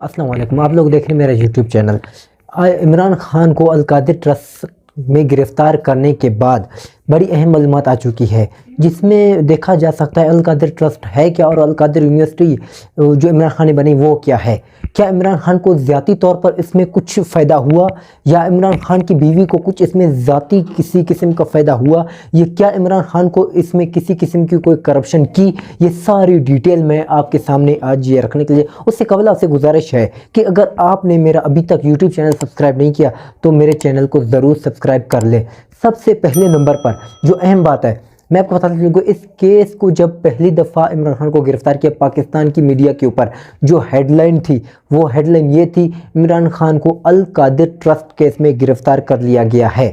अस्सलाम वालेकुम। आप लोग देख रहे हैं मेरा यूट्यूब चैनल। इमरान खान को अलकादिर ट्रस्ट में गिरफ़्तार करने के बाद बड़ी अहम मालूमात आ चुकी है, जिसमें देखा जा सकता है अलकादिर ट्रस्ट है क्या और अलकादिर यूनिवर्सिटी जो इमरान खान ने बनी वो क्या है। क्या इमरान खान को ज़ाती तौर पर इसमें कुछ फ़ायदा हुआ या इमरान खान की बीवी को कुछ इसमें ज़ाती किसी किस्म का फ़ायदा हुआ, ये क्या इमरान खान को इसमें किसी किस्म की कोई करप्शन की, ये सारी डिटेल मैं आपके सामने आज ये रखने के लिए। उससे कबल आपसे गुजारिश है कि अगर आपने मेरा अभी तक यूट्यूब चैनल सब्सक्राइब नहीं किया तो मेरे चैनल को ज़रूर सब्सक्राइब कर ले। सबसे पहले नंबर पर जो अहम बात है मैं आपको बताता चलूँ, इस केस को जब पहली दफ़ा इमरान खान को गिरफ़्तार किया पाकिस्तान की मीडिया के ऊपर जो हेडलाइन थी वो हेडलाइन ये थी, इमरान खान को अल कादिर ट्रस्ट केस में गिरफ़्तार कर लिया गया है।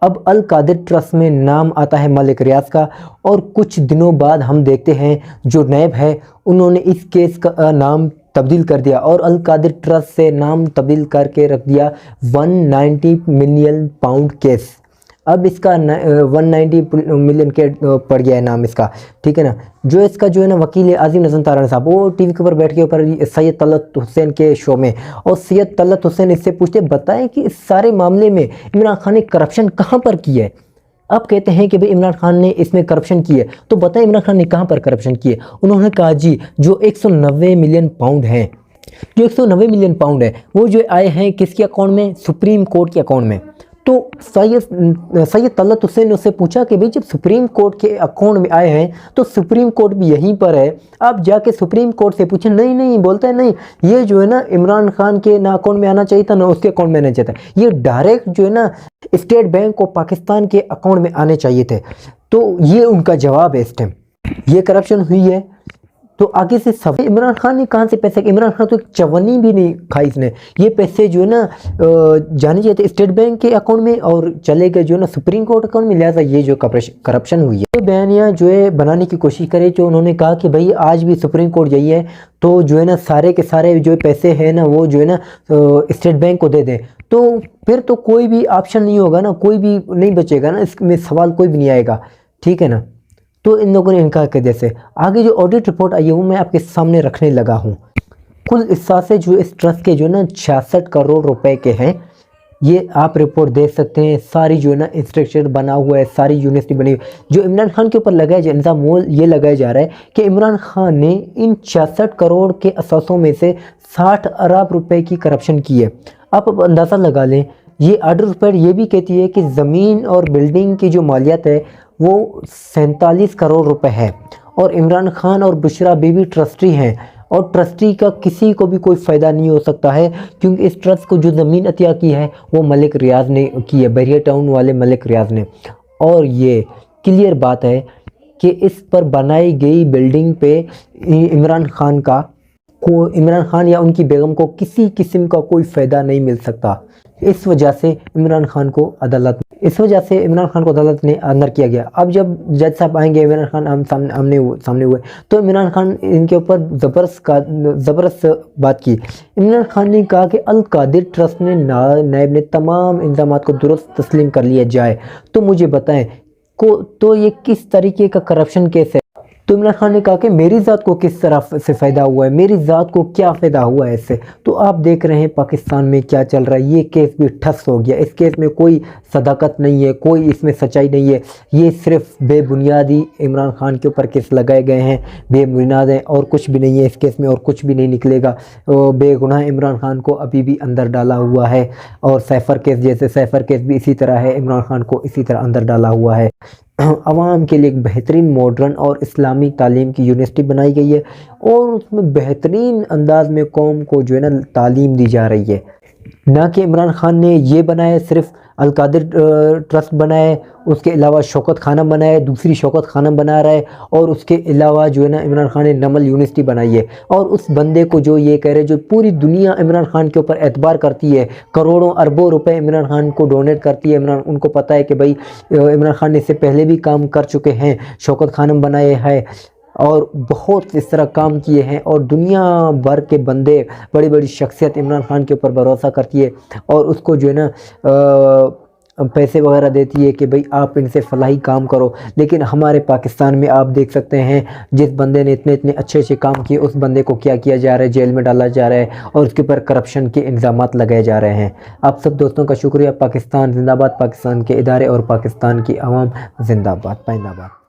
अब अल कादिर ट्रस्ट में नाम आता है मलिक रियाज का और कुछ दिनों बाद हम देखते हैं जो नैब है उन्होंने इस केस का नाम तब्दील कर दिया और अल कादिर ट्रस्ट से नाम तब्दील करके रख दिया 190 मिलियन पाउंड केस। अब इसका 190 मिलियन के पड़ गया है नाम इसका, ठीक है ना। जो इसका जो है ना वकील है आज़िम नज़म तारानी साहब, वो टीवी के ऊपर बैठ के ऊपर सैयद तलत हुसैन के शो में, और सैयद तलत हुसैन इससे पूछते बताएं कि इस सारे मामले में इमरान खान ने करप्शन कहाँ पर की है। अब कहते हैं कि भाई इमरान खान ने इसमें करप्शन की है, तो बताएं इमरान खान ने कहाँ पर करप्शन की है। उन्होंने कहा जी जो 190 मिलियन पाउंड हैं, जो 190 मिलियन पाउंड है वो जो आए हैं किसके अकाउंट में, सुप्रीम कोर्ट के अकाउंट में। तो सैयद तलत हुसैन ने उससे पूछा कि भाई जब सुप्रीम कोर्ट के अकाउंट में आए हैं तो सुप्रीम कोर्ट भी यहीं पर है, आप जाके सुप्रीम कोर्ट से पूछें। नहीं नहीं बोलता है, नहीं ये जो है ना इमरान खान के ना अकाउंट में आना चाहिए था ना उसके अकाउंट में आना चाहिए था, ये डायरेक्ट जो है ना स्टेट बैंक ऑफ पाकिस्तान के अकाउंट में आने चाहिए थे। तो ये उनका जवाब है इस टाइम, ये करप्शन हुई है। तो आगे से सब इमरान खान ने कहाँ से पैसे, इमरान खान तो एक चवन्नी भी नहीं खाई इसने, ये पैसे जो है ना जाने चाहिए थे स्टेट बैंक के अकाउंट में और चले गए जो है ना सुप्रीम कोर्ट अकाउंट में। लिहाजा ये जो करप्शन हुई है, तो बयानिया जो है बनाने की कोशिश करे, जो उन्होंने कहा कि भाई आज भी सुप्रीम कोर्ट जाइए तो जो है ना सारे के सारे जो पैसे हैं ना वो जो है ना स्टेट बैंक को दे दें, तो फिर तो कोई भी ऑप्शन नहीं होगा ना, कोई भी नहीं बचेगा ना, इसमें सवाल कोई भी नहीं आएगा, ठीक है ना। तो इन लोगों ने इनकार कर दिया। से आगे जो ऑडिट रिपोर्ट आई है वो मैं आपके सामने रखने लगा हूँ। कुल इस्सासे जो इस ट्रस्ट के जो है ना 66 करोड़ रुपए के हैं, ये आप रिपोर्ट देख सकते हैं। सारी जो है ना इंस्ट्रक्चर बना हुआ है, सारी यूनिवर्सिटी बनी हुई। जो इमरान खान के ऊपर लगाया जा इल्ज़ाम मोल ये लगाया जा रहा है कि इमरान खान ने इन 66 करोड़ के असासों में से 60 अरब रुपए की करप्शन की है। आप अब अंदाज़ा लगा लें, ये ऑडिट रिपोर्ट ये भी कहती है कि ज़मीन और बिल्डिंग की जो मालियत है वो 47 करोड़ रुपए है और इमरान खान और बुशरा बीवी ट्रस्टी हैं और ट्रस्टी का किसी को भी कोई फ़ायदा नहीं हो सकता है, क्योंकि इस ट्रस्ट को जो ज़मीन अतिया की है वो मलिक रियाज ने की है, बहरिया टाउन वाले मलिक रियाज ने। और ये क्लियर बात है कि इस पर बनाई गई बिल्डिंग पे इमरान खान या उनकी बेगम को किसी किस्म का कोई फ़ायदा नहीं मिल सकता। इस वजह से इमरान खान को अदालत ने अंदर किया गया। अब जब जज साहब आएंगे, इमरान खान सामने हुए तो इमरान खान इनके ऊपर ज़बरदस्त बात की। इमरान खान ने कहा कि अल कादिर ट्रस्ट ने नायब ने तमाम इल्ज़ामात को दुरुस्त तस्लीम कर लिया जाए। तो मुझे बताएं तो ये किस तरीके का करप्शन केस है। तो इमरान खान ने कहा कि मेरी ज़ात को किस तरह से फ़ायदा हुआ है, मेरी ज़ात को क्या फ़ायदा हुआ है इससे। तो आप देख रहे हैं पाकिस्तान में क्या चल रहा है, ये केस भी ठस हो गया। इस केस में कोई सदाकत नहीं है, कोई इसमें सच्चाई नहीं है, ये सिर्फ बेबुनियादी इमरान खान के ऊपर केस लगाए गए हैं, बेबुनियाद है और कुछ भी नहीं है इस केस में और कुछ भी नहीं निकलेगा। बेगुनाह इमरान खान को अभी भी अंदर डाला हुआ है और सैफर केस जैसे सैफर केस भी इसी तरह है, इमरान खान को इसी तरह अंदर डाला हुआ है। आवाम के लिए एक बेहतरीन मॉडर्न और इस्लामी तालीम की यूनिवर्सिटी बनाई गई है और उसमें बेहतरीन अंदाज में कौम को जो है ना तालीम दी जा रही है। ना कि इमरान खान ने ये बनाया सिर्फ अल कादिर ट्रस्ट बनाए, उसके अलावा शौकत खानम बनाए, दूसरी शौकत खानम बना रहा है और उसके अलावा जो है ना इमरान खान ने नमल यूनिवर्सिटी बनाई है। और उस बंदे को जो ये कह रहे जो पूरी दुनिया इमरान खान के ऊपर एतबार करती है, करोड़ों अरबों रुपए इमरान खान को डोनेट करती है। इमरान उनको पता है कि भाई इमरान खान ने इससे पहले भी काम कर चुके हैं, शौकत खानम बनाए हैं और बहुत इस तरह काम किए हैं और दुनिया भर के बंदे बड़ी बड़ी शख्सियत इमरान खान के ऊपर भरोसा करती है और उसको जो है ना پیسے وغیرہ دیتی ہے کہ بھئی آپ ان سے فلاحی کام کرو، لیکن ہمارے پاکستان میں آپ دیکھ سکتے ہیں جس بندے نے اتنے اچھے کام کیے اس بندے کو کیا کیا جا رہا ہے، جیل میں ڈالا جا رہا ہے اور اس کے اوپر کرپشن کے الزامات لگائے جا رہے ہیں۔ آپ سب دوستوں کا شکریہ۔ پاکستان زندہ باد، پاکستان کے ادارے اور پاکستان کی عوام زندہ باد، پائندہ باد۔